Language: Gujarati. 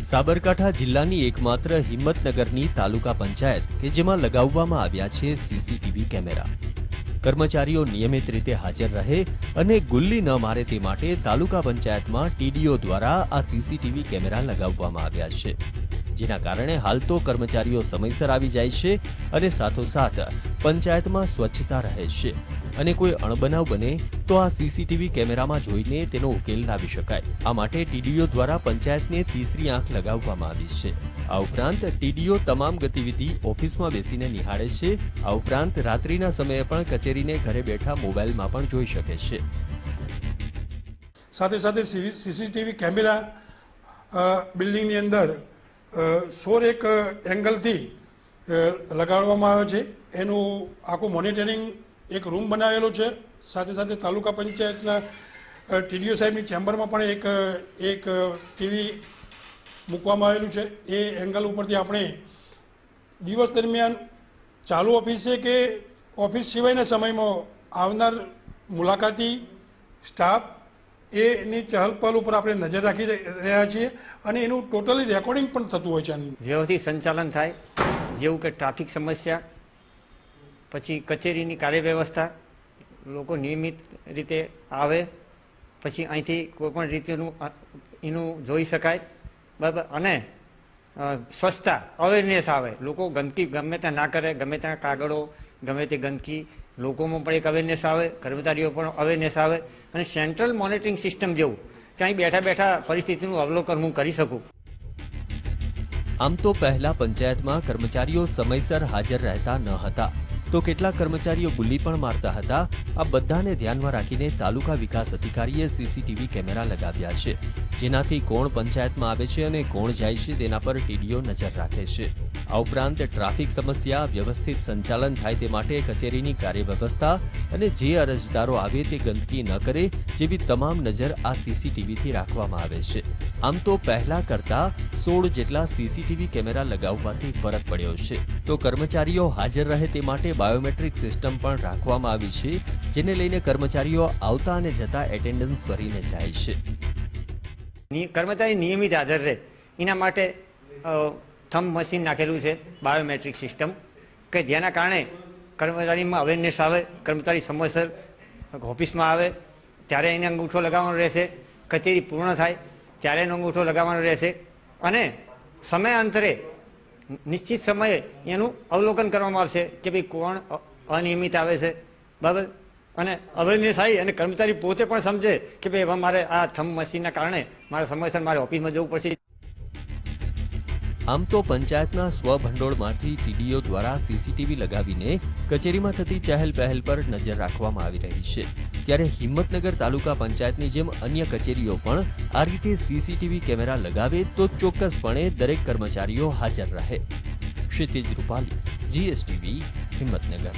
સાબરકાંઠા જિલ્લાની એકમાત્ર હિંમતનગરની તાલુકા પંચાયત કે જેમાં લગાવવામાં આવ્યા છે સીસીટીવી કેમેરા। કર્મચારીઓ નિયમિત રીતે હાજર રહે અને ગુલ્લી ન મારે તે માટે તાલુકા પંચાયતમાં ટીડીઓ દ્વારા આ સીસીટીવી કેમેરા લગાવવામાં આવ્યા છે, જેના કારણે હાલ તો કર્મચારીઓ સમયસર આવી જાય છે અને સાથોસાથ પંચાયતમાં સ્વચ્છતા રહે છે અને કોઈ અણબનાવ બને તો આ સીસીટીવી કેમેરામાં જોઈને તેનો ઉકેલ લાવી શકાય। આ માટે ટીડીઓ દ્વારા પંચાયતને તીસરી આંખ લગાવવામાં આવી છે। આ ઉપરાંત ટીડીઓ તમામ ગતિવિધિ ઓફિસમાં બેસીને નિહાળે છે। આ ઉપરાંત રાત્રિના સમયે પણ કચેરીને ઘરે બેઠા મોબાઈલમાં પણ જોઈ શકે છે। સાથે સાથે સીસીટીવી કેમેરા બિલ્ડિંગની અંદર 101 એંગલથી લગાડવામાં આવે છે। એનું આખું મોનિટરિંગ એક રૂમ બનાવેલો છે। સાથે સાથે તાલુકા પંચાયતના ટીડીઓ સાહેબની ચેમ્બરમાં પણ એક ટીવી મૂકવામાં આવેલું છે। એ એંગલ ઉપરથી આપણે દિવસ દરમિયાન ચાલુ ઓફિસે કે ઓફિસ સિવાયના સમયમાં આવનાર મુલાકાતી સ્ટાફ એની ચહલપહલ ઉપર આપણે નજર રાખી રહ્યા છીએ અને એનું ટોટલી રેકોર્ડિંગ પણ થતું હોય છે। વ્યવસ્થિત સંચાલન થાય, જેવું કે ટ્રાફિક સમસ્યા, પછી કચેરીની કાર્યવ્યવસ્થા, લોકો નિયમિત રીતે આવે, પછી અહીંથી કોઈપણ રીતેનું એનું જોઈ શકાય, બરાબર, અને સ્વચ્છતા અવેરનેસ આવે, લોકો ગંદકી ગમે ત્યાં ના કરે, ગમે ત્યાં કાગળો, ગમે તે ગંદકી, લોકોમાં પણ એક અવેરનેસ આવે, કર્મચારીઓ પણ અવેરનેસ આવે અને સેન્ટ્રલ મોનિટરિંગ સિસ્ટમ જેવું ત્યાં બેઠા બેઠા પરિસ્થિતિનું અવલોકન હું કરી શકું। આમ તો પહેલા પંચાયતમાં કર્મચારીઓ સમયસર હાજર રહેતા ન હતા, તો કેટલાક કર્મચારીઓ ગુલ્લી પણ મારતા હતા। આ બધાને ધ્યાનમાં રાખીને તાલુકા વિકાસ અધિકારીએ સીસીટીવી કેમેરા લગાવ્યા છે, જેનાથી કોણ પંચાયતમાં આવે છે અને કોણ જાય છે તેના પર ટીડીઓ નજર રાખે છે। આ ઉપરાંત ટ્રાફિક સમસ્યા વ્યવસ્થિત સંચાલન થાય તે માટે કચેરીની કાર્યવ્યવસ્થા અને જે અરજદારો આવે તે ગંદકી ન કરે જેવી તમામ નજર આ સીસીટીવીથી રાખવામાં આવે છે। આમ તો પહેલા કરતા 16 જેટલા સીસીટીવી કેમેરા લગાવવાથી ફરક પડ્યો છે, તો કર્મચારીઓ હાજર રહે તે માટે બાયોમેટ્રિક સિસ્ટમ પણ રાખવામાં આવી છે, જેને લઈને કર્મચારીઓ આવતા અને જતા એટેન્ડન્સ ભરીને જાય છે। કર્મચારી નિયમિત હાજર રહે એના માટે થંબ મશીન નાખેલું છે, બાયોમેટ્રિક સિસ્ટમ, કે જેના કારણે કર્મચારીમાં અવેરનેસ આવે, કર્મચારી સમયસર ઓફિસમાં આવે ત્યારે એને અંગૂઠો લગાવવાનો રહેશે, કચેરી પૂર્ણ થાય ત્યારે એનો અંગૂઠો લગાવવાનો રહેશે અને સમયાંતરે નિશ્ચિત સમયે એનું અવલોકન કરવામાં આવશે કે ભાઈ કોણ અનિયમિત આવે છે, બરાબર, અને અવેરનેસ આવી અને કર્મચારી પોતે પણ સમજે કે ભાઈ હવે મારે આ થંબ મશીનના કારણે મારે સમયસર મારે ઓફિસમાં જવું પડશે। આમ તો પંચાયતના સ્વભંડોળમાંથી ટીડીઓ દ્વારા સીસીટીવી લગાવીને કચેરીમાં થતી ચહેલ પહેલ પર નજર રાખવામાં આવી રહી છે, ત્યારે હિંમતનગર તાલુકા પંચાયતની જેમ અન્ય કચેરીઓ પણ આ રીતે સીસીટીવી કેમેરા લગાવે તો ચોક્કસપણે દરેક કર્મચારીઓ હાજર રહે। ક્ષિતિજ રૂપાલી, GSTV, હિંમતનગર।